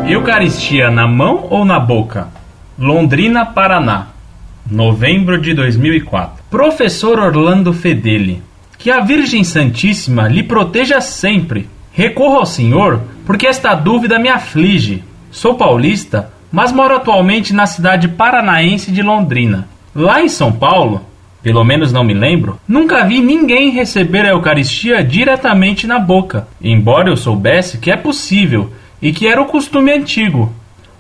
Eucaristia na mão ou na boca? Londrina, Paraná, novembro de 2004. Professor Orlando Fedeli, que a Virgem Santíssima lhe proteja sempre. Recorro ao Senhor porque esta dúvida me aflige. Sou paulista, mas moro atualmente na cidade paranaense de Londrina. Lá em São Paulo, pelo menos não me lembro, nunca vi ninguém receber a Eucaristia diretamente na boca, embora eu soubesse que é possível e que era o costume antigo,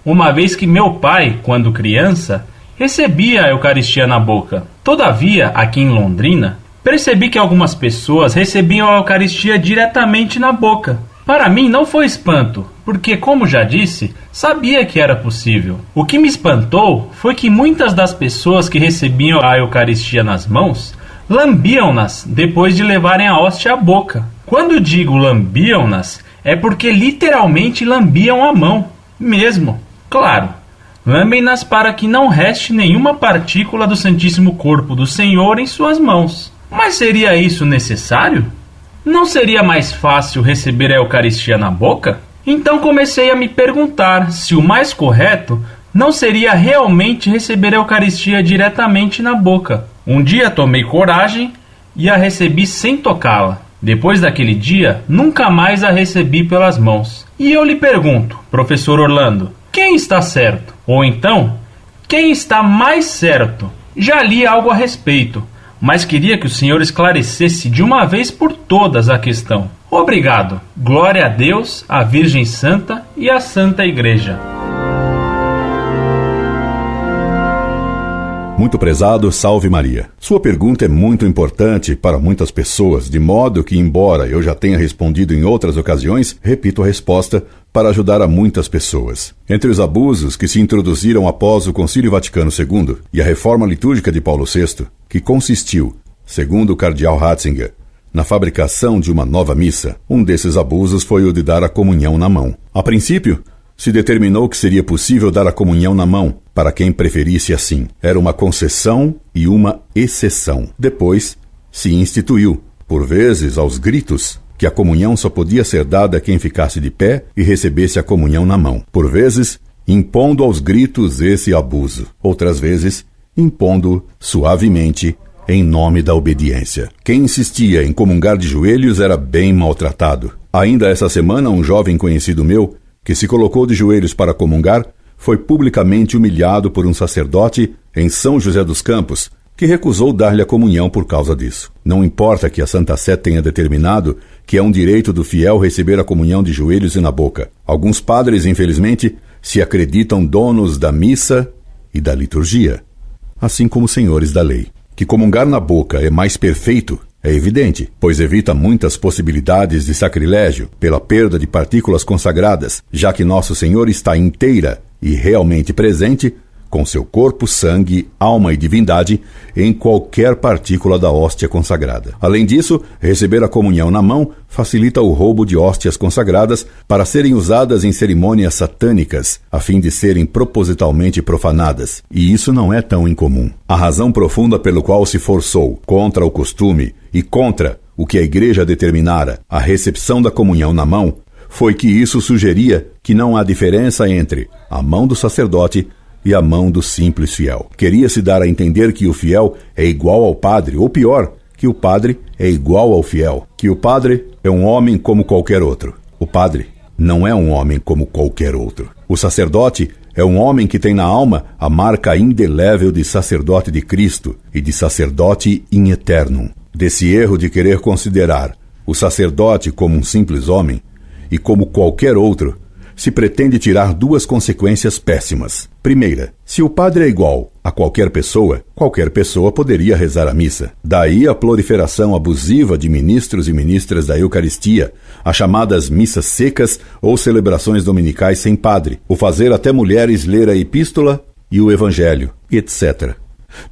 uma vez que meu pai, quando criança, recebia a Eucaristia na boca. Todavia, aqui em Londrina, percebi que algumas pessoas recebiam a Eucaristia diretamente na boca. Para mim não foi espanto, porque, como já disse, sabia que era possível. O que me espantou foi que muitas das pessoas que recebiam a Eucaristia nas mãos lambiam-nas depois de levarem a hóstia à boca. Quando digo lambiam-nas, é porque literalmente lambiam a mão, mesmo. Claro, lambem-nas para que não reste nenhuma partícula do Santíssimo Corpo do Senhor em suas mãos. Mas seria isso necessário? Não seria mais fácil receber a Eucaristia na boca? Então comecei a me perguntar se o mais correto não seria realmente receber a Eucaristia diretamente na boca. Um dia tomei coragem e a recebi sem tocá-la. Depois daquele dia, nunca mais a recebi pelas mãos. E eu lhe pergunto, professor Orlando, quem está certo? Ou então, quem está mais certo? Já li algo a respeito, mas queria que o senhor esclarecesse de uma vez por todas a questão. Obrigado. Glória a Deus, à Virgem Santa e à Santa Igreja. Muito prezado, salve Maria. Sua pergunta é muito importante para muitas pessoas, de modo que, embora eu já tenha respondido em outras ocasiões, repito a resposta para ajudar a muitas pessoas. Entre os abusos que se introduziram após o Concílio Vaticano II e a reforma litúrgica de Paulo VI, que consistiu, segundo o cardeal Ratzinger, na fabricação de uma nova missa, um desses abusos foi o de dar a comunhão na mão. A princípio, se determinou que seria possível dar a comunhão na mão, para quem preferisse assim. Era uma concessão e uma exceção. Depois, se instituiu, por vezes aos gritos, que a comunhão só podia ser dada a quem ficasse de pé e recebesse a comunhão na mão. Por vezes, impondo aos gritos esse abuso. Outras vezes, impondo suavemente em nome da obediência. Quem insistia em comungar de joelhos era bem maltratado. Ainda essa semana, um jovem conhecido meu, que se colocou de joelhos para comungar, foi publicamente humilhado por um sacerdote em São José dos Campos, que recusou dar-lhe a comunhão por causa disso. Não importa que a Santa Sé tenha determinado que é um direito do fiel receber a comunhão de joelhos e na boca. Alguns padres, infelizmente, se acreditam donos da missa e da liturgia, assim como senhores da lei. Que comungar na boca é mais perfeito é evidente, pois evita muitas possibilidades de sacrilégio pela perda de partículas consagradas, já que Nosso Senhor está inteira e realmente presente, com seu corpo, sangue, alma e divindade, em qualquer partícula da hóstia consagrada. Além disso, receber a comunhão na mão facilita o roubo de hóstias consagradas para serem usadas em cerimônias satânicas, a fim de serem propositalmente profanadas. E isso não é tão incomum. A razão profunda pelo qual se forçou, contra o costume e contra o que a Igreja determinara, a recepção da comunhão na mão, foi que isso sugeria que não há diferença entre a mão do sacerdote e a mão do simples fiel. Queria-se dar a entender que o fiel é igual ao padre, ou pior, que o padre é igual ao fiel, que o padre é um homem como qualquer outro. O padre não é um homem como qualquer outro. O sacerdote é um homem que tem na alma a marca indelével de sacerdote de Cristo e de sacerdote in eternum. Desse erro de querer considerar o sacerdote como um simples homem e como qualquer outro, se pretende tirar duas consequências péssimas. Primeira, se o padre é igual a qualquer pessoa poderia rezar a missa. Daí a proliferação abusiva de ministros e ministras da Eucaristia, as chamadas missas secas ou celebrações dominicais sem padre, o fazer até mulheres ler a epístola e o evangelho, etc.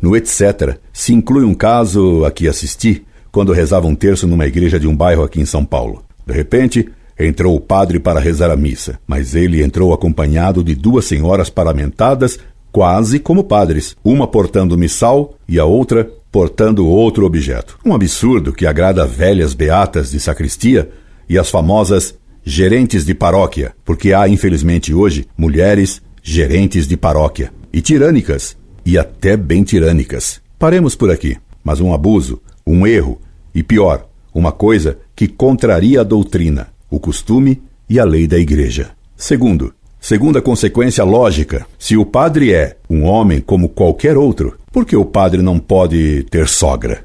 No etc. se inclui um caso a que assisti quando rezava um terço numa igreja de um bairro aqui em São Paulo. De repente, entrou o padre para rezar a missa, mas ele entrou acompanhado de duas senhoras paramentadas, quase como padres, uma portando missal e a outra portando outro objeto. Um absurdo que agrada velhas beatas de sacristia e as famosas gerentes de paróquia, porque há, infelizmente hoje, mulheres gerentes de paróquia, e tirânicas, e até bem tirânicas. Paremos por aqui. Mas um abuso, um erro, e pior, uma coisa que contraria a doutrina, o costume e a lei da igreja. Segunda consequência lógica, se o padre é um homem como qualquer outro, por que o padre não pode ter sogra?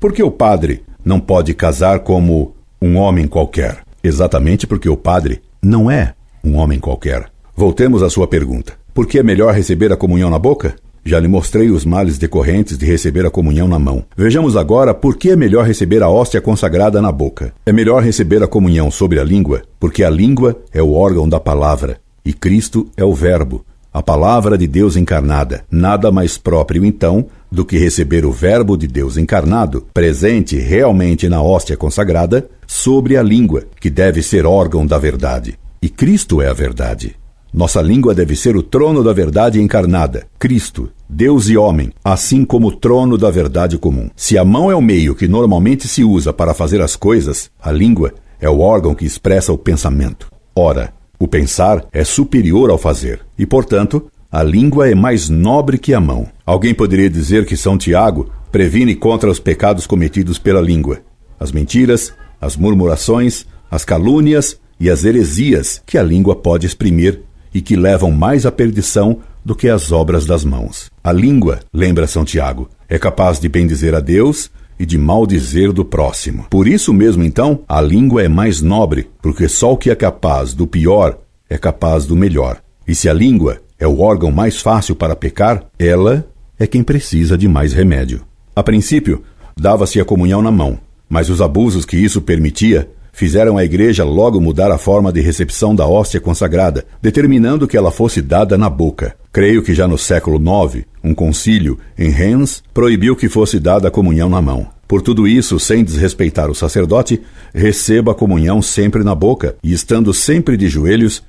Por que o padre não pode casar como um homem qualquer? Exatamente porque o padre não é um homem qualquer. Voltemos à sua pergunta. Por que é melhor receber a comunhão na boca? Já lhe mostrei os males decorrentes de receber a comunhão na mão. Vejamos agora por que é melhor receber a hóstia consagrada na boca. É melhor receber a comunhão sobre a língua, porque a língua é o órgão da palavra, e Cristo é o Verbo, a palavra de Deus encarnada. Nada mais próprio, então, do que receber o Verbo de Deus encarnado, presente realmente na hóstia consagrada, sobre a língua, que deve ser órgão da verdade. E Cristo é a verdade. Nossa língua deve ser o trono da verdade encarnada, Cristo, Deus e homem, assim como o trono da verdade comum. Se a mão é o meio que normalmente se usa para fazer as coisas, a língua é o órgão que expressa o pensamento. Ora, o pensar é superior ao fazer, e, portanto, a língua é mais nobre que a mão. Alguém poderia dizer que São Tiago previne contra os pecados cometidos pela língua, as mentiras, as murmurações, as calúnias e as heresias que a língua pode exprimir e que levam mais à perdição do que as obras das mãos. A língua, lembra São Tiago, é capaz de bendizer a Deus e de maldizer do próximo. Por isso mesmo, então, a língua é mais nobre, porque só o que é capaz do pior é capaz do melhor. E se a língua é o órgão mais fácil para pecar, ela é quem precisa de mais remédio. A princípio, dava-se a comunhão na mão, mas os abusos que isso permitia fizeram a igreja logo mudar a forma de recepção da hóstia consagrada, determinando que ela fosse dada na boca. Creio que já no século IX, um concílio em Reims proibiu que fosse dada a comunhão na mão. Por tudo isso, sem desrespeitar o sacerdote, receba a comunhão sempre na boca e estando sempre de joelhos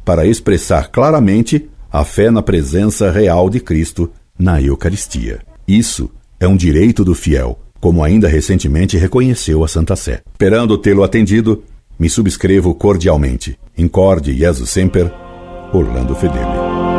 para expressar claramente a fé na presença real de Cristo na Eucaristia. Isso é um direito do fiel, como ainda recentemente reconheceu a Santa Sé. Esperando tê-lo atendido, me subscrevo cordialmente. Incorde Jesus Semper, Orlando Fedeli.